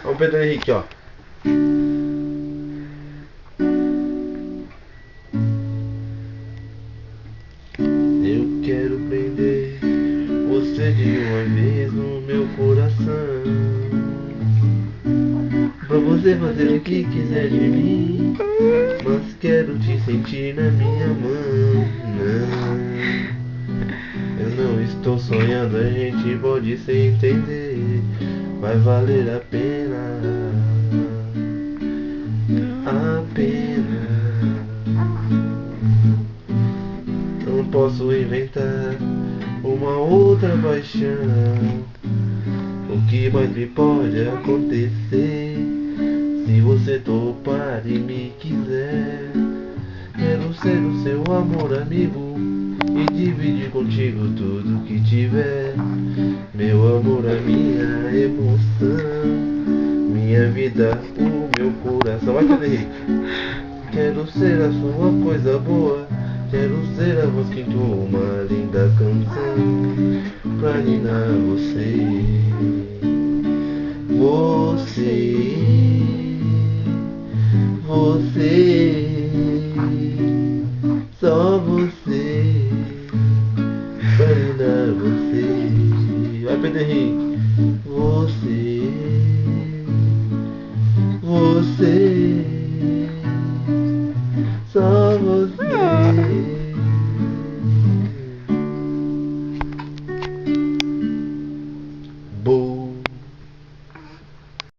Olha o Pedro Henrique, ó. Eu quero prender você de uma vez no meu coração, pra você fazer o que quiser de mim, mas quero te sentir na minha mão. Não, eu não estou sonhando, a gente pode se entender. Vai valer a pena, a pena. Não posso inventar uma outra paixão. O que mais me pode acontecer se você topar e me quiser? Quero ser o seu amor amigo e dividir contigo tudo que tiver. Meu amor, a minha emoção, minha vida, o meu coração. Vai, Pedro Henrique. Quero ser a sua coisa boa, quero ser a voz que entoa uma linda canção pra ninar você.